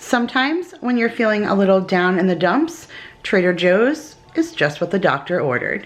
Sometimes when you're feeling a little down in the dumps, Trader Joe's is just what the doctor ordered.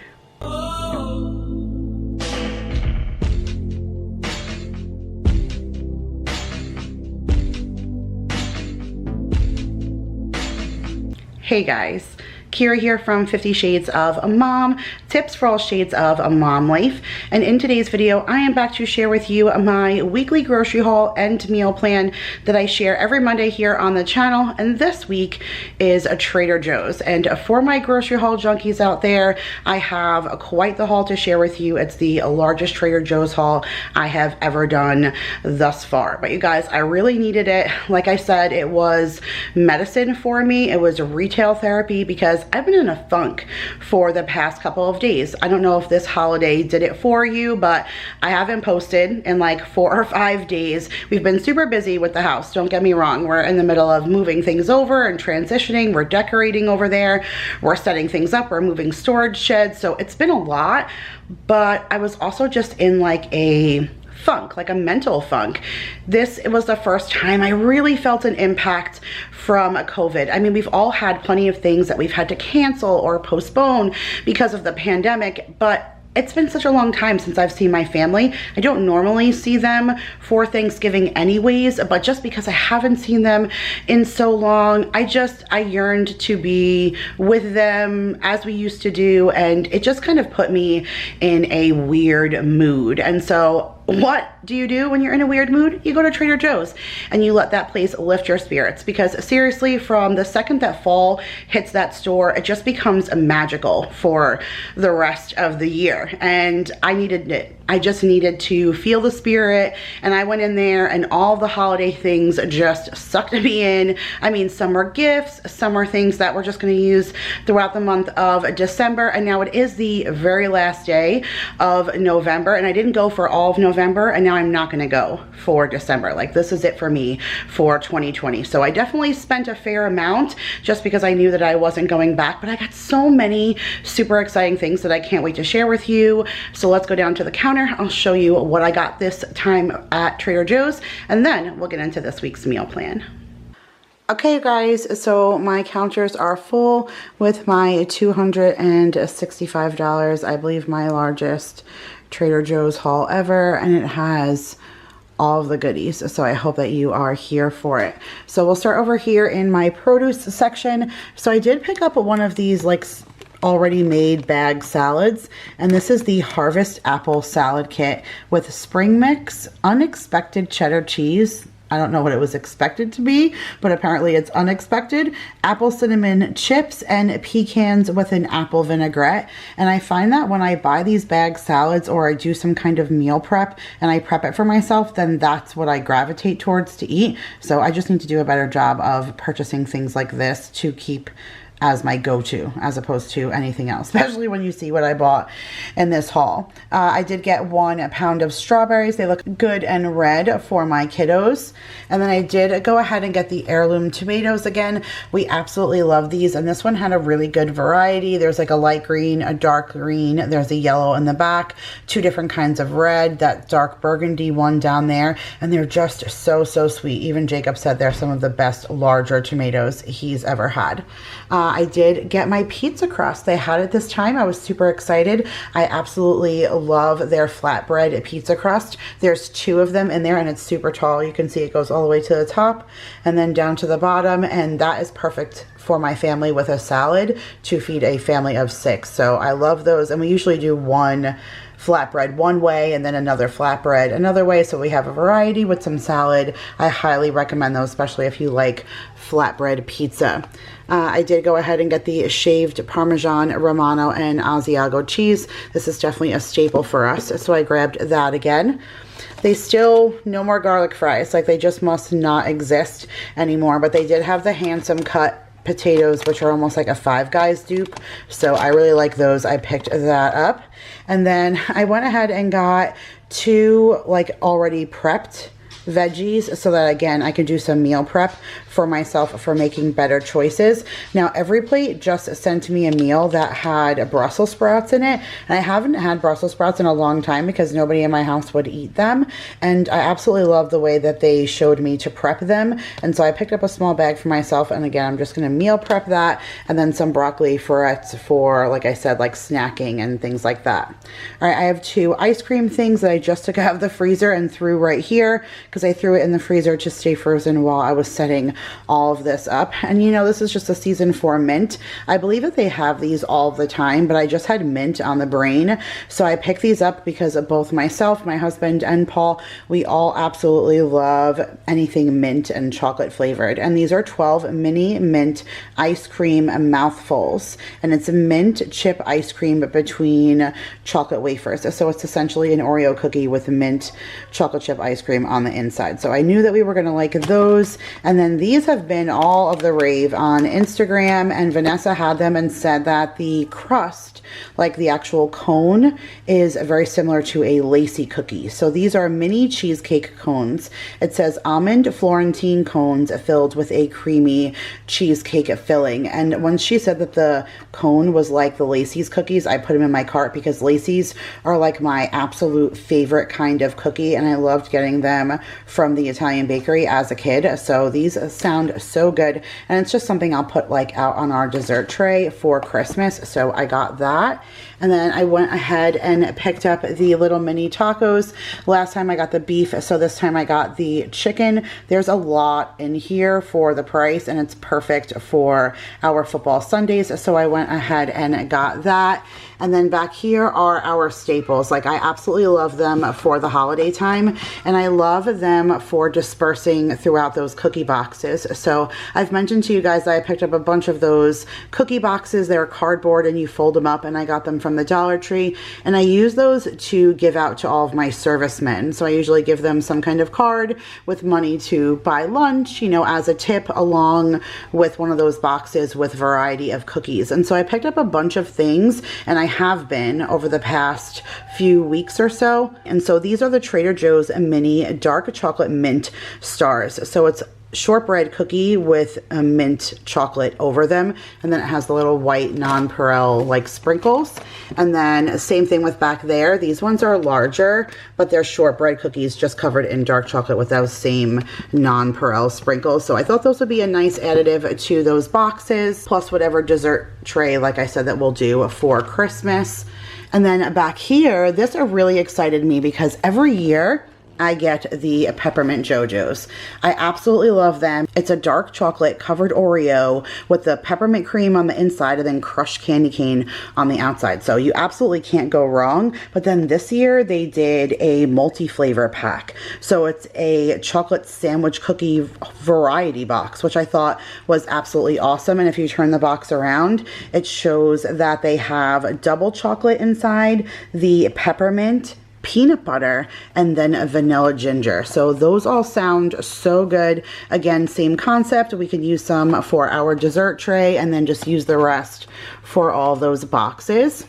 Hey guys, Kira here from 50 Shades of Mom, tips for all shades of a mom life. And in today's video, I am back to share with you my weekly grocery haul and meal plan that I share every Monday here on the channel. And this week is a Trader Joe's. And for my grocery haul junkies out there, I have quite the haul to share with you. It's the largest Trader Joe's haul I have ever done thus far. But you guys, I really needed it. Like I said, it was medicine for me. It was retail therapy because I've been in a funk for the past couple of days. I don't know if this holiday did it for you, but I haven't posted in like 4 or 5 days. We've been super busy with the house, don't get me wrong. We're in the middle of moving things over and transitioning. We're decorating over there. We're setting things up. We're moving storage sheds. So it's been a lot, but I was also just in like a funk, like a mental funk. It was the first time I really felt an impact from COVID. I mean, we've all had plenty of things that we've had to cancel or postpone because of the pandemic, but it's been such a long time since I've seen my family. I don't normally see them for Thanksgiving anyways, but just because I haven't seen them in so long, I yearned to be with them as we used to do, and it just kind of put me in a weird mood. And so what do you do when you're in a weird mood? You go to Trader Joe's and you let that place lift your spirits, because seriously, from the second that fall hits that store, it just becomes magical for the rest of the year. And I needed it. I just needed to feel the spirit, and I went in there and all the holiday things just sucked me in. I mean, some are gifts, some are things that we're just going to use throughout the month of December, and now it is the very last day of November, and I didn't go for all of November, and now I'm not going to go for December. Like, this is it for me for 2020. So I definitely spent a fair amount just because I knew that I wasn't going back, but I got so many super exciting things that I can't wait to share with you. So let's go down to the counter. I'll show you what I got this time at Trader Joe's, and then we'll get into this week's meal plan. Okay guys, so my counters are full with my $265, I believe my largest Trader Joe's haul ever, and it has all of the goodies. So I hope that you are here for it. So we'll start over here in my produce section. So I did pick up one of these like already made bag salads, and this is the Harvest Apple Salad Kit with spring mix, unexpected cheddar cheese. I don't know what it was expected to be, but apparently it's unexpected. Apple cinnamon chips and pecans with an apple vinaigrette. And I find that when I buy these bag salads or I do some kind of meal prep and I prep it for myself, then that's what I gravitate towards to eat. So I just need to do a better job of purchasing things like this to keep as my go-to as opposed to anything else, especially when you see what I bought in this haul. I did get 1 pound of strawberries. They look good and red for my kiddos. And then I did go ahead and get the heirloom tomatoes again. We absolutely love these, and this one had a really good variety. There's like a light green, a dark green, there's a yellow in the back, 2 different kinds of red, that dark burgundy one down there, and they're just so sweet. Even Jacob said they're some of the best larger tomatoes he's ever had. I did get my pizza crust. They had it this time. I was super excited. I absolutely love their flatbread pizza crust. There's 2 of them in there, and it's super tall. You can see it goes all the way to the top and then down to the bottom, and that is perfect for my family with a salad to feed a family of 6. So I love those, and we usually do one flatbread one way and then another flatbread another way, so we have a variety with some salad. I highly recommend those, especially if you like flatbread pizza. I did go ahead and get the shaved Parmesan, Romano, and Asiago cheese. This is definitely a staple for us, so I grabbed that again. They still, no more garlic fries, like they just must not exist anymore, but they did have the handsome cut potatoes, which are almost like a Five Guys dupe, so I really like those. I picked that up, and then I went ahead and got 2 like already prepped veggies so that again I can do some meal prep for myself for making better choices. Now every plate just sent me a meal that had Brussels sprouts in it, and I haven't had Brussels sprouts in a long time because nobody in my house would eat them, and I absolutely love the way that they showed me to prep them. And so I picked up a small bag for myself, and again I'm just going to meal prep that, and then some broccoli florets for, like I said, like snacking and things like that. All right, I have 2 ice cream things that I just took out of the freezer and threw right here because I threw it in the freezer to stay frozen while I was setting all of this up. And you know, this is just a season for mint. I believe that they have these all the time, but I just had mint on the brain, so I picked these up because of both myself, my husband, and Paul, we all absolutely love anything mint and chocolate flavored. And these are 12 mini mint ice cream mouthfuls, and it's a mint chip ice cream between chocolate wafers. So it's essentially an Oreo cookie with mint chocolate chip ice cream on the inside. So I knew that we were going to like those. And then these have been all of the rave on Instagram, and Vanessa had them and said that the crust, like the actual cone, is very similar to a Lacy cookie. So these are mini cheesecake cones. It says almond Florentine cones filled with a creamy cheesecake filling. And when she said that the cone was like the Lacy's cookies, I put them in my cart because Lacy's are like my absolute favorite kind of cookie, and I loved getting them from the Italian bakery as a kid. So these sound so good, and it's just something I'll put like out on our dessert tray for Christmas. So I got that. And then I went ahead and picked up the little mini tacos. Last time I got the beef, so this time I got the chicken. There's a lot in here for the price, and it's perfect for our football Sundays. So I went ahead and got that. And then back here are our staples. Like, I absolutely love them for the holiday time, and I love them for dispersing throughout those cookie boxes. So I've mentioned to you guys that I picked up a bunch of those cookie boxes. They're cardboard and you fold them up, and I got them from the Dollar Tree, and I use those to give out to all of my servicemen. So I usually give them some kind of card with money to buy lunch, you know, as a tip, along with one of those boxes with variety of cookies. And so I picked up a bunch of things, and I have been over the past few weeks or so. And so these are the Trader Joe's mini dark chocolate mint stars. So it's shortbread cookie with a mint chocolate over them, and then it has the little white nonpareil like sprinkles. And then same thing with back there. These ones are larger, but they're shortbread cookies just covered in dark chocolate with those same nonpareil sprinkles. So I thought those would be a nice additive to those boxes, plus whatever dessert tray, like I said, that we'll do for Christmas. And then back here, this really excited me because every year I get the peppermint JoJo's. I absolutely love them. It's a dark chocolate covered Oreo with the peppermint cream on the inside and then crushed candy cane on the outside. So you absolutely can't go wrong. But then this year they did a multi-flavor pack. So it's a chocolate sandwich cookie variety box, which I thought was absolutely awesome. And if you turn the box around, it shows that they have double chocolate inside, the peppermint, peanut butter, and then a vanilla ginger. So those all sound so good. Again, same concept. We could use some for our dessert tray and then just use the rest for all those boxes.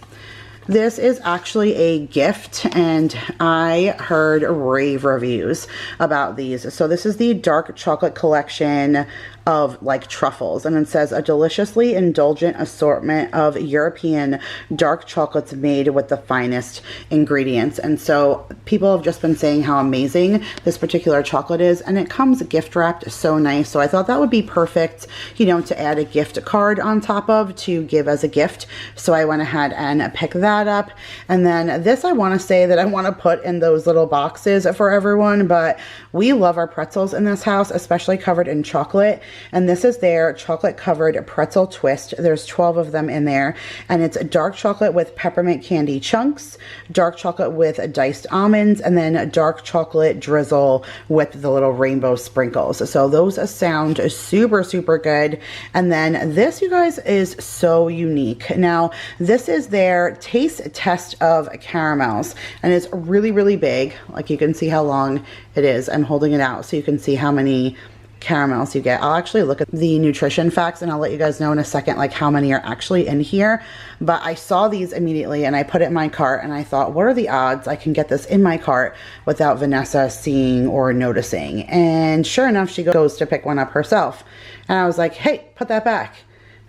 This is actually a gift, and I heard rave reviews about these. So this is the dark chocolate collection of like truffles, and it says a deliciously indulgent assortment of European dark chocolates made with the finest ingredients. And so people have just been saying how amazing this particular chocolate is, and it comes gift wrapped so nice. So I thought that would be perfect, you know, to add a gift card on top of to give as a gift. So I went ahead and picked that up. And then this, I want to say that I want to put in those little boxes for everyone, but we love our pretzels in this house, especially covered in chocolate. And this is their chocolate covered pretzel twist. There's 12 of them in there, and it's dark chocolate with peppermint candy chunks, dark chocolate with diced almonds, and then dark chocolate drizzle with the little rainbow sprinkles. So those sound super, super good. And then this, you guys, is so unique. Now, this is their taste test of caramels, and it's really, really big. Like, you can see how long it is. I'm holding it out so you can see how many caramels you get. I'll actually look at the nutrition facts and I'll let you guys know in a second like how many are actually in here. But I saw these immediately and I put it in my cart and I thought, what are the odds I can get this in my cart without Vanessa seeing or noticing? And sure enough, she goes to pick one up herself. And I was like, hey, put that back.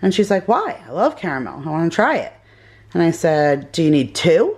And she's like, why? I love caramel. I want to try it. And I said, do you need two?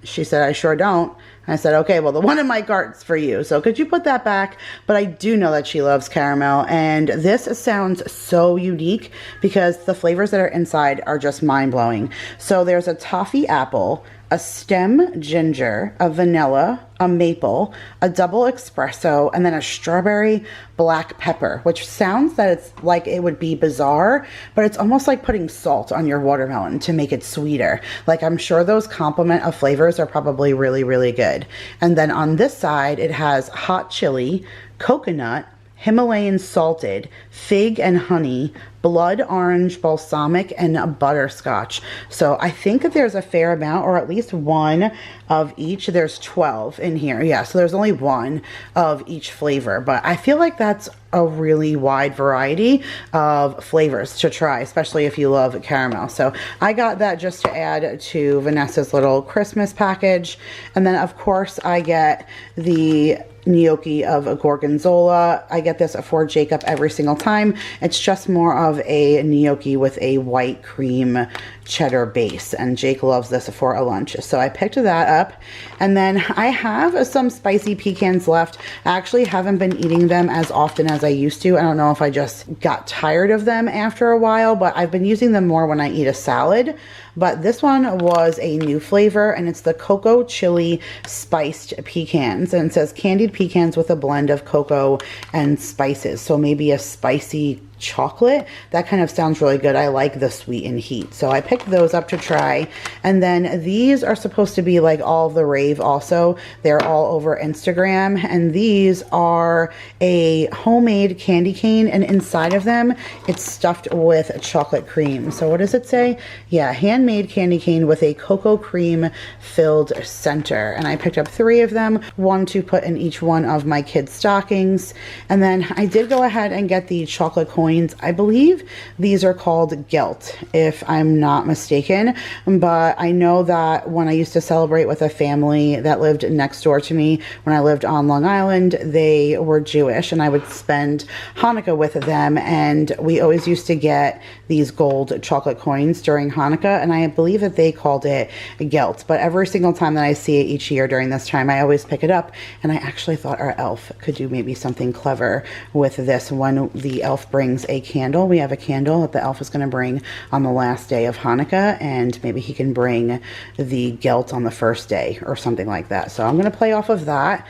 She said, I sure don't. I said, okay, well, the one in my cart's for you. So could you put that back? But I do know that she loves caramel. And this sounds so unique because the flavors that are inside are just mind-blowing. So there's a toffee apple, a stem ginger, a vanilla, a maple, a double espresso, and then a strawberry black pepper, which sounds that it's like it would be bizarre, but it's almost like putting salt on your watermelon to make it sweeter. Like, I'm sure those complement of flavors are probably really, really good. And then on this side, it has hot chili, coconut, Himalayan salted, fig and honey, blood orange balsamic, and butterscotch. So I think that there's a fair amount, or at least one of each. There's 12 in here. Yeah, so there's only one of each flavor, but I feel like that's a really wide variety of flavors to try, especially if you love caramel. So I got that just to add to Vanessa's little Christmas package. And then of course I get the gnocchi of gorgonzola. I get this for Jacob every single time. It's just more of a gnocchi with a white cream cheddar base, and Jake loves this for a lunch. So I picked that up. And then I have some spicy pecans left. I actually haven't been eating them as often as I used to. I don't know if I just got tired of them after a while, but I've been using them more when I eat a salad. But this one was a new flavor, and it's the cocoa chili spiced pecans. And it says candied pecans with a blend of cocoa and spices. So maybe a spicy chocolate. That kind of sounds really good. I like the sweet and heat. So I picked those up to try. And then these are supposed to be like all the rave also. They're all over Instagram. And these are a homemade candy cane. And inside of them, it's stuffed with chocolate cream. So what does it say? Yeah, handmade candy cane with a cocoa cream filled center. And I picked up 3 of them, one to put in each one of my kids' stockings. And then I did go ahead and get the chocolate coins. I believe these are called Gelt, if I'm not mistaken. But I know that when I used to celebrate with a family that lived next door to me, when I lived on Long Island, they were Jewish, and I would spend Hanukkah with them. And we always used to get these gold chocolate coins during Hanukkah, and I believe that they called it Gelt. But every single time that I see it each year during this time, I always pick it up. And I actually thought our elf could do maybe something clever with this when the elf brings a candle. We have a candle that the elf is going to bring on the last day of Hanukkah, and maybe he can bring the Gelt on the first day or something like that. So I'm going to play off of that.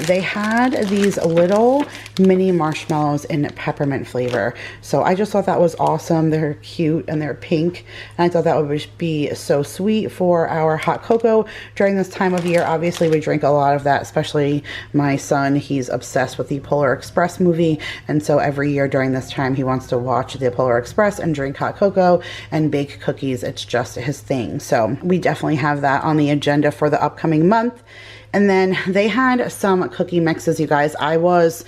They had these little mini marshmallows in peppermint flavor. So I just thought that was awesome. They're cute and they're pink. And I thought that would be so sweet for our hot cocoa during this time of year. Obviously, we drink a lot of that, especially my son. He's obsessed with the Polar Express movie. And so every year during this time, he wants to watch the Polar Express and drink hot cocoa and bake cookies. It's just his thing. So we definitely have that on the agenda for the upcoming month. And then they had some cookie mixes, you guys. I was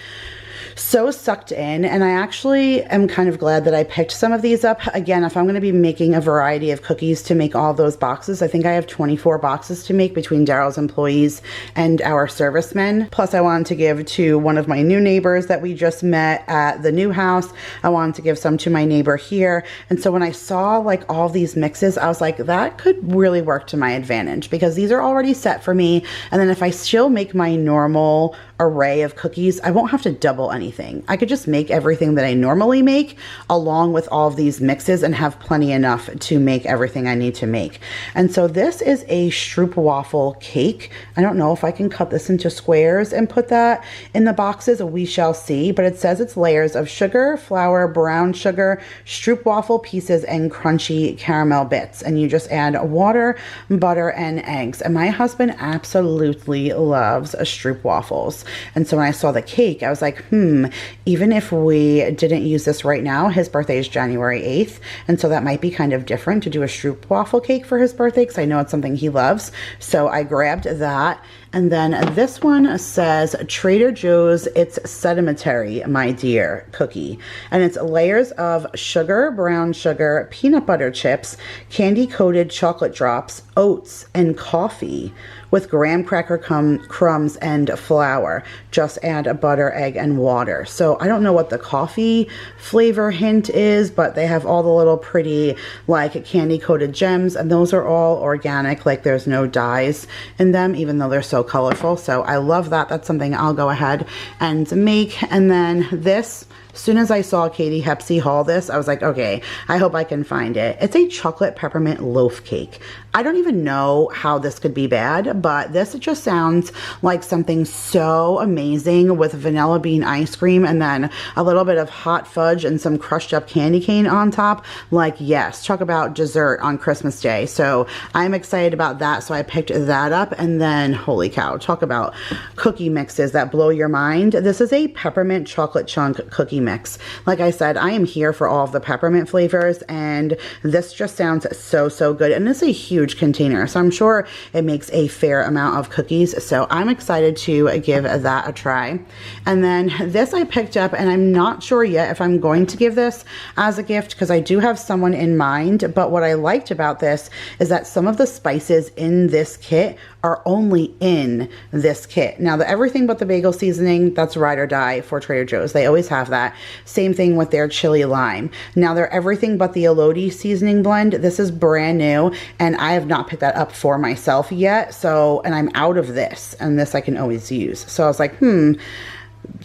so sucked in, and I actually am kind of glad that I picked some of these up. Again, if I'm going to be making a variety of cookies to make all those boxes, I think I have 24 boxes to make between Daryl's employees and our servicemen. Plus, I wanted to give to one of my new neighbors that we just met at the new house. I wanted to give some to my neighbor here. And so when I saw like all these mixes, I was like, that could really work to my advantage because these are already set for me. And then if I still make my normal array of cookies, I won't have to double anything. I could just make everything that I normally make along with all of these mixes and have plenty enough to make everything I need to make. And so this is a stroopwafel cake. I don't know if I can cut this into squares and put that in the boxes. We shall see, but it says it's layers of sugar, flour, brown sugar, stroopwafel pieces, and crunchy caramel bits. And you just add water, butter, and eggs. And my husband absolutely loves stroopwafels. And so when I saw the cake, I was like, even if we didn't use this right now, his birthday is January 8th. And so that might be kind of different to do a stroopwafel cake for his birthday because I know it's something he loves. So I grabbed that. And then this one says Trader Joe's It's Sedimentary, My Dear cookie. And it's layers of sugar, brown sugar, peanut butter chips, candy coated chocolate drops, oats, and coffee with graham cracker crumbs and flour. Just add a butter, egg, and water. So I don't know what the coffee flavor hint is, but they have all the little pretty like candy coated gems, and those are all organic, like there's no dyes in them, even though they're so colorful. So I love that. That's something I'll go ahead and make. And then this, as soon as I saw Katie Hepsey haul this, I was like, okay, I hope I can find it. It's a chocolate peppermint loaf cake. I don't even know how this could be bad, but this just sounds like something so amazing with vanilla bean ice cream and then a little bit of hot fudge and some crushed up candy cane on top. Like, yes, talk about dessert on Christmas Day. So I'm excited about that. So I picked that up. And then, holy cow, talk about cookie mixes that blow your mind. This is a peppermint chocolate chunk cookie mix. Like I said, I am here for all of the peppermint flavors, and this just sounds so good. And it's a huge container, so I'm sure it makes a fair amount of cookies. So I'm excited to give that a try. And then this I picked up, and I'm not sure yet if I'm going to give this as a gift because I do have someone in mind. But what I liked about this is that some of the spices in this kit are only in this kit. Now, the everything but the bagel seasoning, that's ride or die for Trader Joe's. They always have that. Same thing with their chili lime. Now, their everything but the elodie seasoning blend, this is brand new, and I have not picked that up for myself yet. So, and I'm out of this, and this I can always use. So I was like,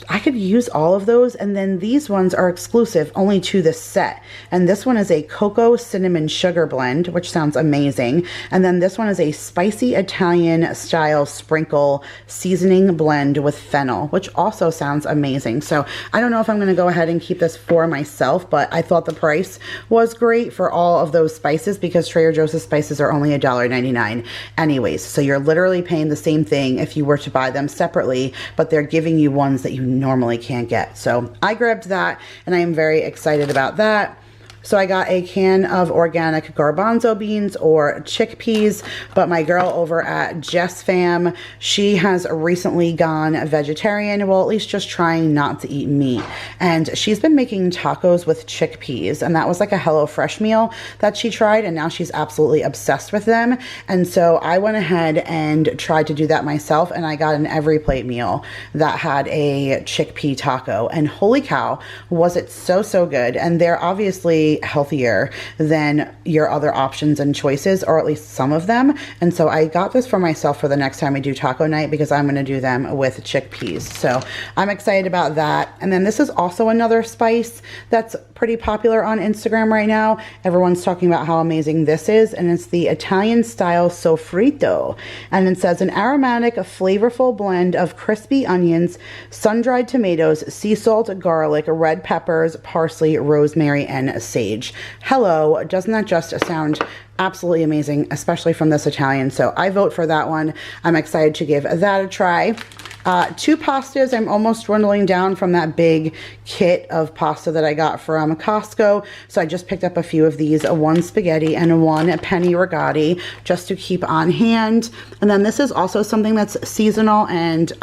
I could use all of those. And then these ones are exclusive only to this set. And this one is a cocoa cinnamon sugar blend, which sounds amazing. And then this one is a spicy Italian style sprinkle seasoning blend with fennel, which also sounds amazing. So I don't know if I'm going to go ahead and keep this for myself, but I thought the price was great for all of those spices because Trader Joe's spices are only $1.99 anyways. So you're literally paying the same thing if you were to buy them separately, but they're giving you ones that you normally can't get. So I grabbed that, and I am very excited about that. So I got a can of organic garbanzo beans or chickpeas, but my girl over at Jess Fam, she has recently gone vegetarian, well, at least just trying not to eat meat. And she's been making tacos with chickpeas, and that was like a HelloFresh meal that she tried, and now she's absolutely obsessed with them. And so I went ahead and tried to do that myself, and I got an every plate meal that had a chickpea taco, and holy cow, was it so good. And they're obviously healthier than your other options and choices, or at least some of them. And so I got this for myself for the next time we do taco night because I'm going to do them with chickpeas. So I'm excited about that. And then this is also another spice that's pretty popular on Instagram right now. Everyone's talking about how amazing this is, and it's the Italian style sofrito. And it says an aromatic, flavorful blend of crispy onions, sun-dried tomatoes, sea salt, garlic, red peppers, parsley, rosemary, and sage. Hello, doesn't that just sound absolutely amazing, especially from this Italian? So I vote for that one. I'm excited to give that a try. 2 pastas. I'm almost dwindling down from that big kit of pasta that I got from Costco. So I just picked up a few of these, 1 spaghetti and 1 penny rigatoni, just to keep on hand. And then this is also something that's seasonal, and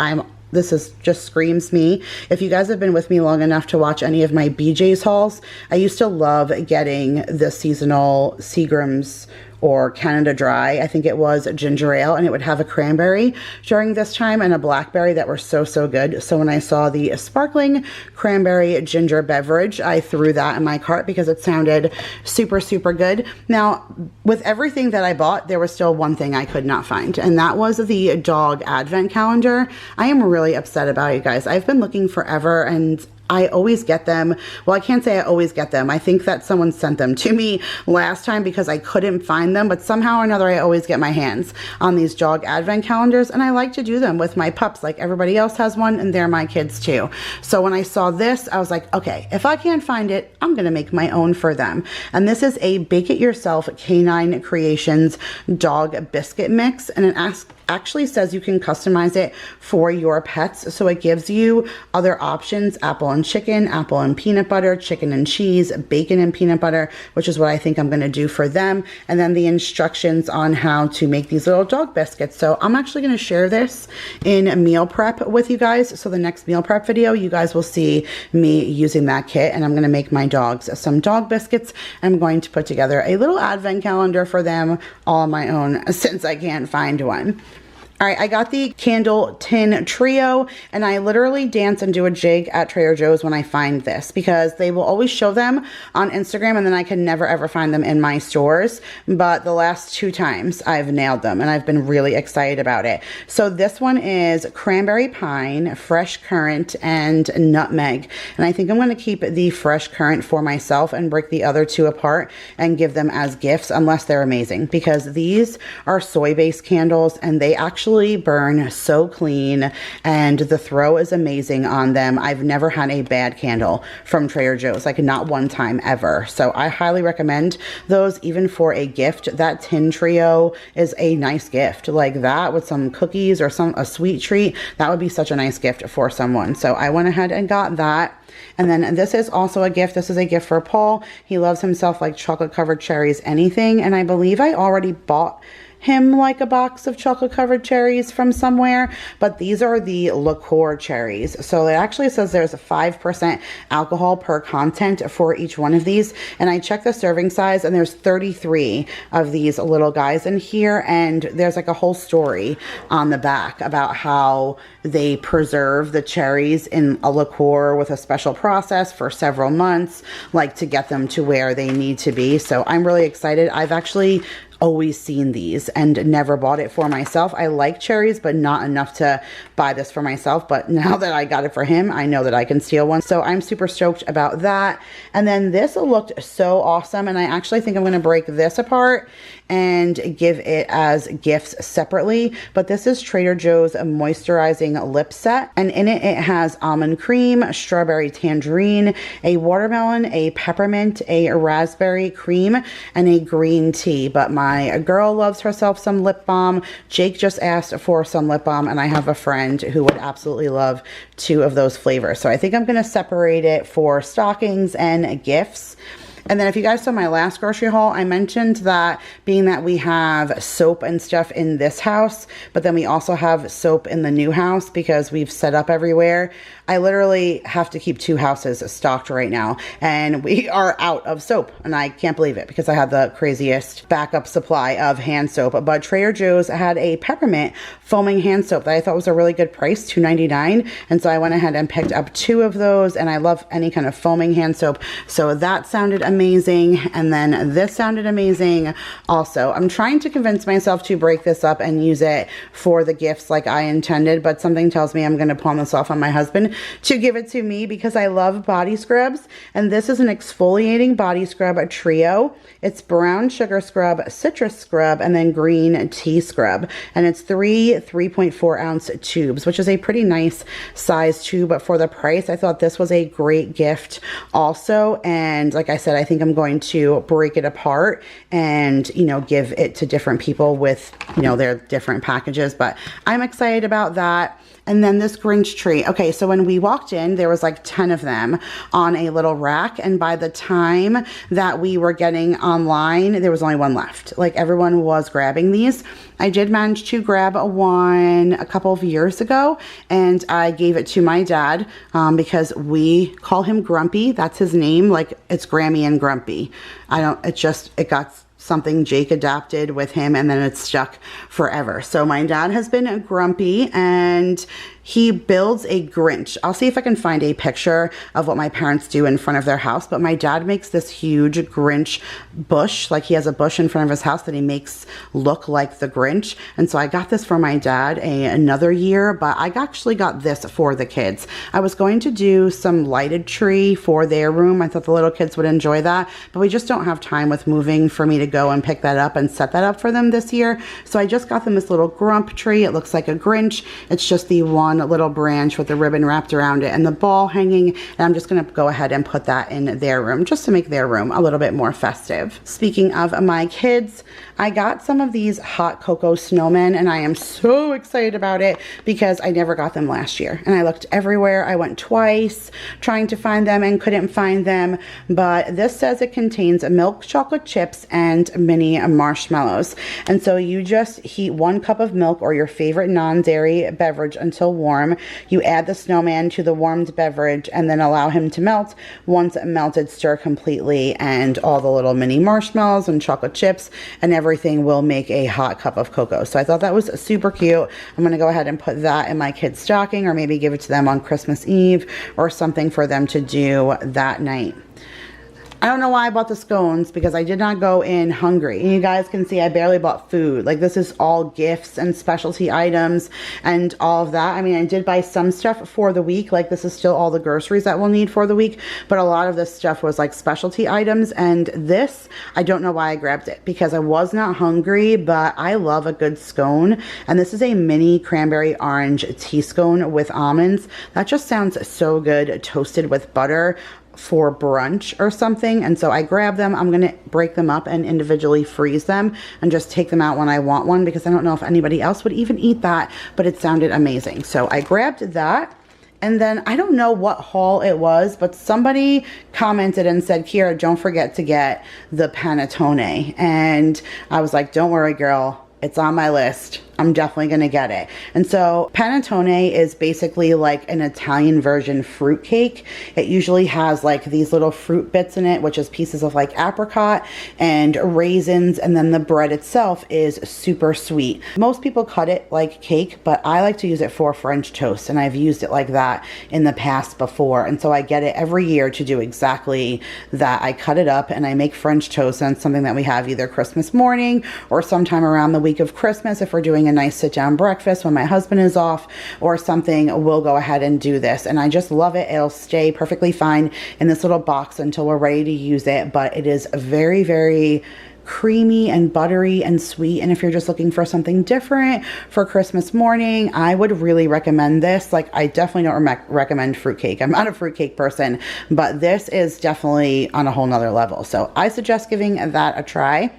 this is just screams me. If you guys have been with me long enough to watch any of my BJ's hauls, I used to love getting the seasonal Seagram's or Canada Dry, I think it was, ginger ale, and it would have a cranberry during this time and a blackberry that were so good. So when I saw the sparkling cranberry ginger beverage, I threw that in my cart because it sounded super good. Now, with everything that I bought, there was still one thing I could not find, and that was the dog advent calendar. I am really upset about it, guys. I've been looking forever, and I always get them. Well, I can't say I always get them. I think that someone sent them to me last time because I couldn't find them, but somehow or another I always get my hands on these dog advent calendars, and I like to do them with my pups like everybody else has one, and they're my kids too. So when I saw this, I was like, okay, if I can't find it, I'm gonna make my own for them. And this is a Bake It Yourself Canine Creations dog biscuit mix, and it asks actually says you can customize it for your pets. So it gives you other options: apple and chicken, apple and peanut butter, chicken and cheese, bacon and peanut butter, which is what I think I'm going to do for them. And then the instructions on how to make these little dog biscuits. So I'm actually going to share this in meal prep with you guys. So the next meal prep video, you guys will see me using that kit, and I'm going to make my dogs some dog biscuits. I'm going to put together a little advent calendar for them all on my own since I can't find one. All right, I got the candle tin trio, and I literally dance and do a jig at Trader Joe's when I find this, because they will always show them on Instagram and then I can never ever find them in my stores. But the last 2 times I've nailed them and I've been really excited about it. So this one is cranberry pine, fresh currant, and nutmeg. And I think I'm going to keep the fresh currant for myself and break the other 2 apart and give them as gifts, unless they're amazing, because these are soy-based candles and they actually burn so clean, and the throw is amazing on them. I've never had a bad candle from Trader Joe's, like not one time ever. So I highly recommend those, even for a gift. That tin trio is a nice gift, like that with some cookies or a sweet treat. That would be such a nice gift for someone. So I went ahead and got that. And then this is also a gift. This is a gift for Paul. He loves himself like chocolate covered cherries, anything. And I believe I already bought him like a box of chocolate covered cherries from somewhere, but these are the liqueur cherries. So it actually says there's a 5% alcohol per content for each one of these. And I checked the serving size and there's 33 of these little guys in here. And there's like a whole story on the back about how they preserve the cherries in a liqueur with a special process for several months, like to get them to where they need to be. So I'm really excited. I've actually always seen these and never bought it for myself. I like cherries, but not enough to buy this for myself. But now that I got it for him, I know that I can steal one. So I'm super stoked about that. And then this looked so awesome. And I actually think I'm going to break this apart and give it as gifts separately. But this is Trader Joe's moisturizing lip set. And in it, it has almond cream, strawberry tangerine, a watermelon, a peppermint, a raspberry cream, and a green tea. But my girl loves herself some lip balm. Jake just asked for some lip balm, and I have a friend who would absolutely love 2 of those flavors. So I think I'm going to separate it for stockings and gifts. And then if you guys saw my last grocery haul, I mentioned that being that we have soap and stuff in this house, but then we also have soap in the new house because we've set up everywhere. I literally have to keep 2 houses stocked right now, and we are out of soap, and I can't believe it because I had the craziest backup supply of hand soap. But Trader Joe's had a peppermint foaming hand soap that I thought was a really good price, $2.99, and so I went ahead and picked up 2 of those, and I love any kind of foaming hand soap, so that sounded amazing. And then this sounded amazing also. I'm trying to convince myself to break this up and use it for the gifts like I intended, but something tells me I'm going to pawn this off on my husband to give it to me because I love body scrubs. And this is an exfoliating body scrub, a trio. It's brown sugar scrub, citrus scrub, and then green tea scrub. And it's 3.4 ounce tubes, which is a pretty nice size tube. But for the price, I thought this was a great gift also. And like I said, I think I'm going to break it apart and, you know, give it to different people with, you know, their different packages. But I'm excited about that. And then this Grinch tree. Okay, so when we walked in, there was like 10 of them on a little rack. And by the time that we were getting online, there was only 1 left. Like everyone was grabbing these. I did manage to grab one a couple of years ago, and I gave it to my dad because we call him Grumpy. That's his name. Like it's Grammy and Grumpy. It got something Jake adapted with him, and then it's stuck forever. So my dad has been grumpy, and he builds a Grinch. I'll see if I can find a picture of what my parents do in front of their house, but my dad makes this huge Grinch bush. Like he has a bush in front of his house that he makes look like the Grinch. And so I got this for my dad another year, but I actually got this for the kids. I was going to do some lighted tree for their room. I thought the little kids would enjoy that, but we just don't have time with moving for me to go and pick that up and set that up for them this year. So I just got them this little grump tree. It looks like a Grinch. It's just the one one little branch with the ribbon wrapped around it and the ball hanging, and I'm just gonna go ahead and put that in their room just to make their room a little bit more festive. Speaking of my kids, I got some of these hot cocoa snowmen, and I am so excited about it because I never got them last year, and I looked everywhere. I went twice trying to find them and couldn't find them, but this says it contains milk chocolate chips and mini marshmallows. And so you just heat 1 cup of milk or your favorite non-dairy beverage until warm. You add the snowman to the warmed beverage and then allow him to melt. Once melted, stir completely, and all the little mini marshmallows and chocolate chips and everything will make a hot cup of cocoa. So I thought that was super cute. I'm gonna go ahead and put that in my kids' stocking, or maybe give it to them on Christmas Eve or something for them to do that night. I don't know why I bought the scones, because I did not go in hungry. And you guys can see I barely bought food. Like, this is all gifts and specialty items and all of that. I mean, I did buy some stuff for the week. Like, this is still all the groceries that we'll need for the week. But a lot of this stuff was like specialty items. And this, I don't know why I grabbed it, because I was not hungry, but I love a good scone. And this is a mini cranberry orange tea scone with almonds. That just sounds so good, toasted with butter for brunch or something. And so I grabbed them. I'm gonna break them up and individually freeze them and just take them out when I want one, because I don't know if anybody else would even eat that, but it sounded amazing. So I grabbed that. And then I don't know what haul it was, but somebody commented and said, Kira, don't forget to get the panettone. And I was like, don't worry, girl, it's on my list. I'm definitely gonna get it. And so panettone is basically like an Italian version fruit cake. It usually has like these little fruit bits in it, which is pieces of like apricot and raisins, and then the bread itself is super sweet. Most people cut it like cake, but I like to use it for French toast, and I've used it like that in the past before. And so I get it every year to do exactly that. I cut it up and I make French toast, and it's something that we have either Christmas morning or sometime around the week of Christmas. If we're doing a nice sit down breakfast when my husband is off or something, we'll go ahead and do this. And I just love it. It'll stay perfectly fine in this little box until we're ready to use it. But it is very, very creamy and buttery and sweet. And if you're just looking for something different for Christmas morning, I would really recommend this. Like, I definitely don't recommend fruitcake. I'm not a fruitcake person, but this is definitely on a whole nother level. So I suggest giving that a try.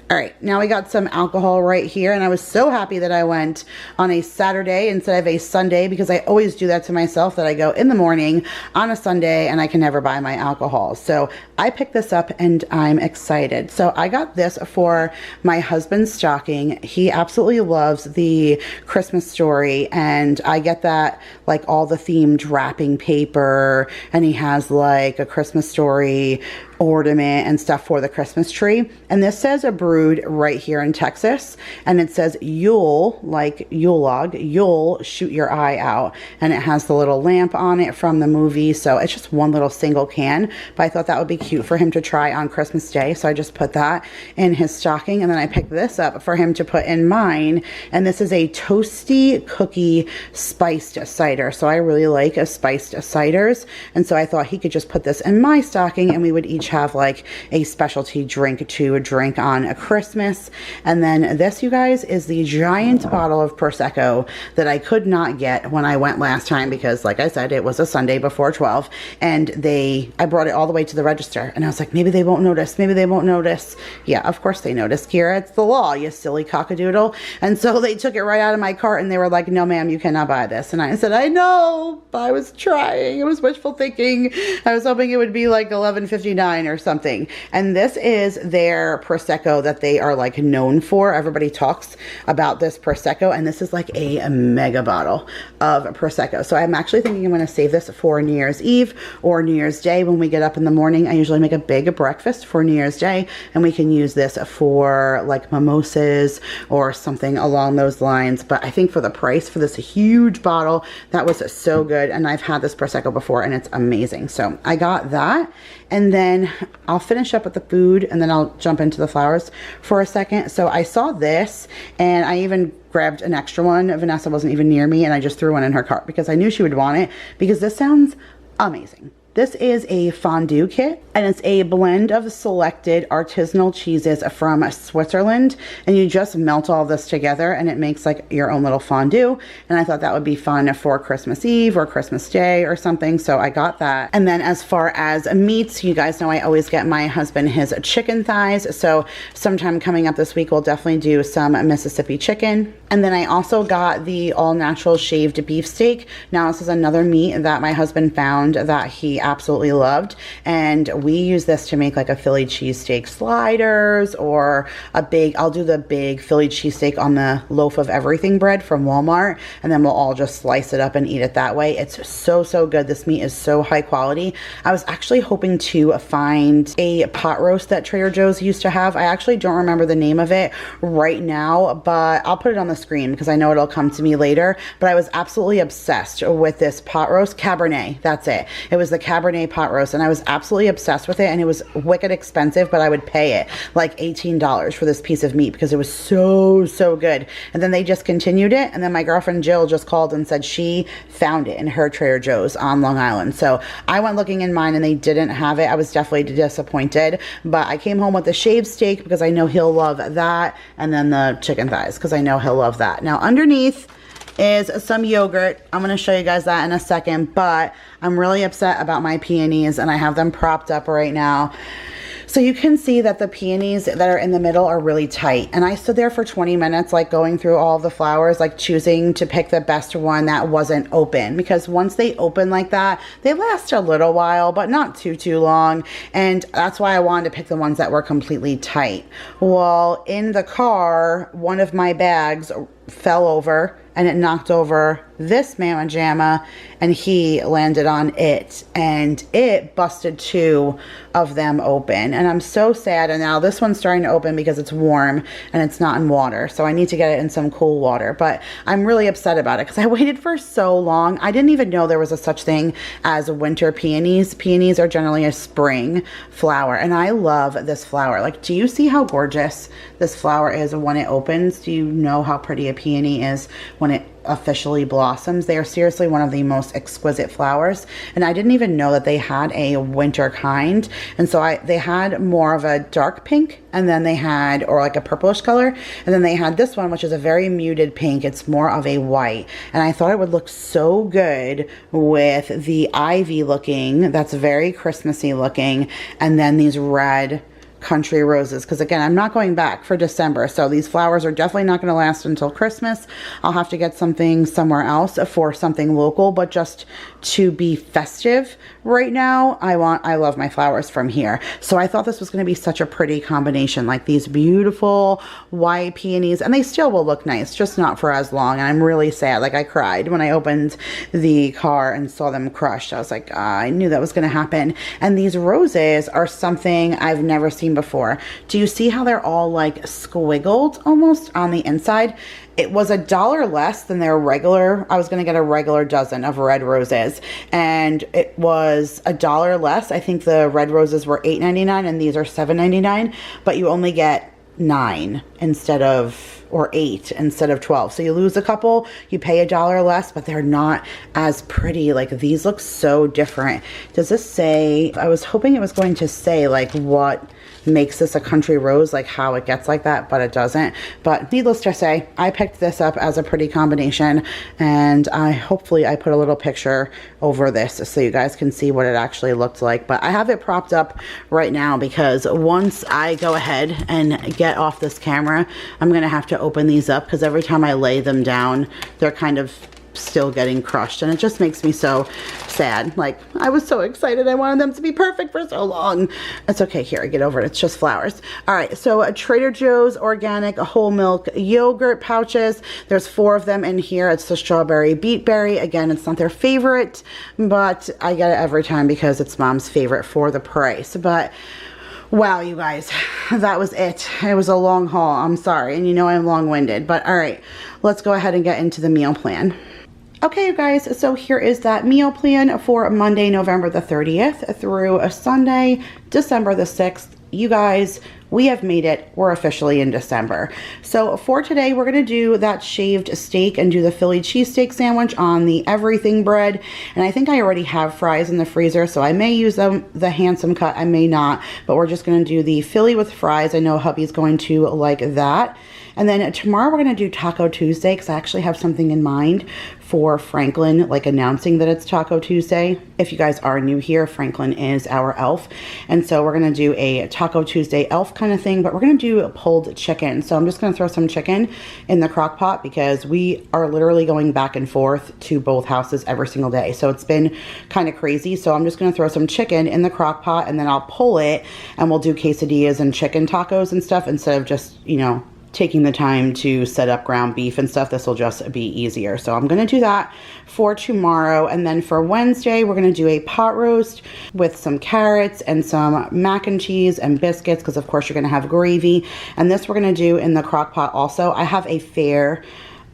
All right, now we got some alcohol right here, and I was so happy that I went on a Saturday instead of a Sunday, because I always do that to myself, that I go in the morning on a Sunday and I can never buy my alcohol. So I picked this up and I'm excited. So I got this for my husband's stocking. He absolutely loves the Christmas Story, and I get that, like, all the themed wrapping paper, and he has like a Christmas Story ornament and stuff for the Christmas tree. And this says a brewed right here in Texas, and it says Yule, like Yule log, you'll shoot your eye out, and it has the little lamp on it from the movie. So it's just one little single can, but I thought that would be cute for him to try on Christmas Day, so I just put that in his stocking. And then I picked this up for him to put in mine, and this is a toasty cookie spiced cider. So I really like spiced ciders, and so I thought he could just put this in my stocking, and we would each have like a specialty drink to drink on a Christmas. And then this, you guys, is the giant bottle of Prosecco that I could not get when I went last time, because like I said, it was a Sunday before 12, and I brought it all the way to the register, and I was like, maybe they won't notice, maybe they won't notice. Yeah, of course they noticed, Kira. It's the law, you silly cockadoodle. And so they took it right out of my cart, and they were like, no ma'am, you cannot buy this. And I said, I know, but I was trying. It was wishful thinking. I was hoping it would be like 11.59 or something. And this is their Prosecco that they are like known for. Everybody talks about this Prosecco, and this is like a mega bottle of Prosecco. So I'm actually thinking I'm going to save this for New Year's Eve or New Year's Day. When we get up in the morning, I usually make a big breakfast for New Year's Day, and we can use this for like mimosas or something along those lines. But I think for the price for this huge bottle, that was so good. And I've had this Prosecco before, and it's amazing. So I got that, and then I'll finish up with the food, and then I'll jump into the flowers for a second. So I saw this, and I even grabbed an extra one. Vanessa wasn't even near me, and I just threw one in her cart because I knew she would want it, because this sounds amazing. This is a fondue kit, and it's a blend of selected artisanal cheeses from Switzerland, and you just melt all this together and it makes like your own little fondue. And I thought that would be fun for Christmas Eve or Christmas Day or something, so I got that. And then as far as meats, you guys know I always get my husband his chicken thighs, so sometime coming up this week we'll definitely do some Mississippi chicken. And then I also got the all-natural shaved beef steak. Now this is another meat that my husband found that he absolutely loved, and we use this to make like a Philly cheesesteak sliders or a big, I'll do the big Philly cheesesteak on the loaf of everything bread from Walmart, and then we'll all just slice it up and eat it that way. It's so good. This meat is so high quality. I was actually hoping to find a pot roast that Trader Joe's used to have. I actually don't remember the name of it right now, but I'll put it on the screen because I know it'll come to me later. But I was absolutely obsessed with this pot roast. Cabernet, that's it. It was the Cabernet pot roast, and I was absolutely obsessed with it, and it was wicked expensive, but I would pay it like $18 for this piece of meat because it was so good. And then they discontinued it, and then my girlfriend Jill just called and said she found it in her Trader Joe's on Long Island. So I went looking in mine and they didn't have it. I was definitely disappointed, but I came home with the shaved steak because I know he'll love that, and then the chicken thighs because I know he'll love that. Now underneath is some yogurt. I'm going to show you guys that in a second, but I'm really upset about my peonies, and I have them propped up right now. So you can see that the peonies that are in the middle are really tight, and I stood there for 20 minutes like going through all the flowers, like choosing to pick the best one that wasn't open, because once they open like that, they last a little while, but not too long, and that's why I wanted to pick the ones that were completely tight. Well, in the car, one of my bags fell over and it knocked over this Mama Jamma, and he landed on it, and it busted 2 of them open, and I'm so sad. And now this one's starting to open because it's warm and it's not in water, so I need to get it in some cool water. But I'm really upset about it because I waited for so long. I didn't even know there was a such thing as winter peonies. Peonies are generally a spring flower, and I love this flower. Like, do you see how gorgeous this flower is when it opens? Do you know how pretty a peony is when it officially blossoms? They are seriously one of the most exquisite flowers, and I didn't even know that they had a winter kind. And so they had more of a dark pink, and then they had, or like a purplish color, and then they had this one which is a very muted pink. It's more of a white, and I thought it would look so good with the ivy looking, that's very Christmassy looking, and then these red country roses, because again, I'm not going back for December, so these flowers are definitely not going to last until Christmas. I'll have to get something somewhere else for something local, but just to be festive right now, I love my flowers from here. So I thought this was going to be such a pretty combination, like these beautiful white peonies, and they still will look nice, just not for as long. And I'm really sad. Like, I cried when I opened the car and saw them crushed. I was like, I knew that was going to happen. And these roses are something I've never seen before. Do you see how they're all like squiggled almost on the inside? It was $1 less than their regular. I was going to get a regular dozen of red roses, and it was $1 less. I think the red roses were $8.99 and these are $7.99, but you only get 9 instead of, or 8 instead of 12. So you lose a couple, you pay $1 less, but they're not as pretty. Like, these look so different. Does this say, I was hoping it was going to say like what makes this a country rose, like how it gets like that, but it doesn't. But needless to say, I picked this up as a pretty combination, and hopefully I put a little picture over this so you guys can see what it actually looked like. But I have it propped up right now because once I go ahead and get off this camera, I'm gonna have to open these up, because every time I lay them down, they're kind of still getting crushed, and it just makes me so sad. Like, I was so excited. I wanted them to be perfect for so long. It's okay. Here, I get over it. It's just flowers. All right, so a Trader Joe's organic whole milk yogurt pouches. There's 4 of them in here. It's the strawberry beetberry. Again, it's not their favorite, but I get it every time because it's Mom's favorite for the price. But wow, you guys, that was it. It was a long haul. I'm sorry, and you know I'm long-winded, but all right, let's go ahead and get into the meal plan. Okay, you guys, so here is that meal plan for Monday, November the 30th through a Sunday, December the 6th. You guys, we have made it. We're officially in December. So for today, we're going to do that shaved steak and do the Philly cheesesteak sandwich on the everything bread. And I think I already have fries in the freezer, so I may use them, the handsome cut, I may not. But we're just going to do the Philly with fries. I know hubby's going to like that. And then tomorrow we're going to do Taco Tuesday because I actually have something in mind for Franklin, like announcing that it's Taco Tuesday. If you guys are new here, Franklin is our elf. And so we're going to do a Taco Tuesday elf kind of thing, but we're going to do a pulled chicken. So I'm just going to throw some chicken in the crock pot because we are literally going back and forth to both houses every single day. So it's been kind of crazy. So I'm just going to throw some chicken in the crock pot and then I'll pull it and we'll do quesadillas and chicken tacos and stuff instead of just, you know, taking the time to set up ground beef and stuff. This will just be easier. So I'm going to do that for tomorrow. And then for Wednesday, we're going to do a pot roast with some carrots and some mac and cheese and biscuits because of course you're going to have gravy. And this we're going to do in the crock pot also. I have a fair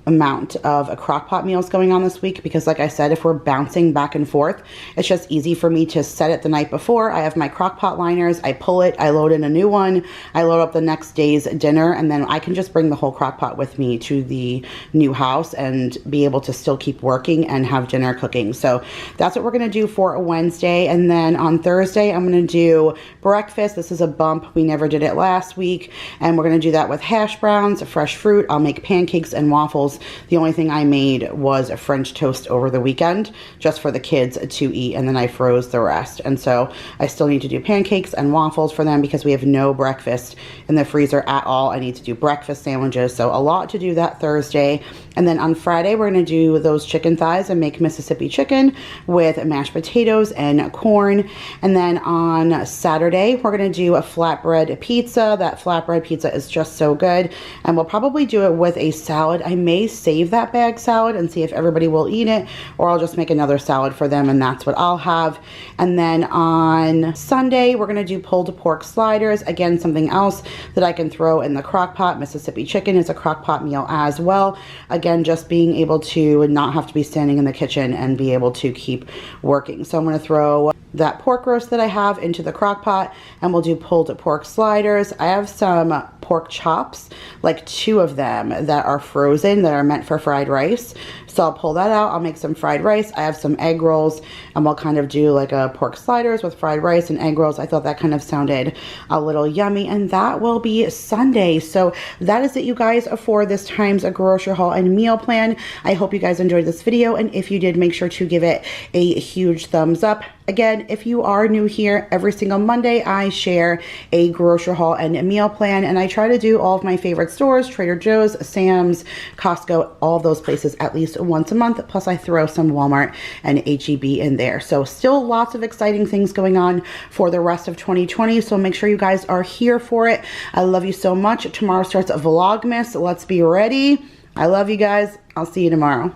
amount of crock pot meals going on this week because like I said, if we're bouncing back and forth, it's just easy for me to set it the night before. I have my crock pot liners, I pull it, I load in a new one, I load up the next day's dinner, and then I can just bring the whole crock pot with me to the new house and be able to still keep working and have dinner cooking. So that's what we're going to do for a Wednesday. And then on Thursday, I'm going to do breakfast. This is a bump. We never did it last week. And we're going to do that with hash browns, fresh fruit. I'll make pancakes and waffles. The only thing I made was a French toast over the weekend just for the kids to eat, and then I froze the rest. And so I still need to do pancakes and waffles for them because we have no breakfast in the freezer at all. I need to do breakfast sandwiches, so a lot to do that Thursday. And then on Friday, we're going to do those chicken thighs and make Mississippi chicken with mashed potatoes and corn. And then on Saturday, we're going to do a flatbread pizza. That flatbread pizza is just so good. And we'll probably do it with a salad. I may save that bag salad and see if everybody will eat it, or I'll just make another salad for them and that's what I'll have. And then on Sunday, we're going to do pulled pork sliders. Again, something else that I can throw in the crock pot. Mississippi chicken is a crock pot meal as well. Again, just being able to not have to be standing in the kitchen and be able to keep working. So I'm going to throw that pork roast that I have into the crock pot and we'll do pulled pork sliders. I have some pork chops, like 2 of them that are frozen that are meant for fried rice. So I'll pull that out. I'll make some fried rice. I have some egg rolls and we'll kind of do like a pork sliders with fried rice and egg rolls. I thought that kind of sounded a little yummy, and that will be Sunday. So that is it, you guys, for this time's grocery haul and meal plan. I hope you guys enjoyed this video, and if you did, make sure to give it a huge thumbs up. Again, if you are new here, every single Monday I share a grocery haul and a meal plan, and I try to do all of my favorite stores, Trader Joe's, Sam's, Costco, all of those places at least once a month, plus I throw some Walmart and HEB in there. So still lots of exciting things going on for the rest of 2020, so make sure you guys are here for it. I love you so much. Tomorrow starts Vlogmas. Let's be ready. I love you guys. I'll see you tomorrow.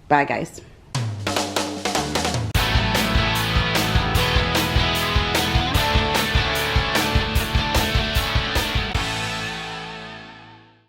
Bye, guys.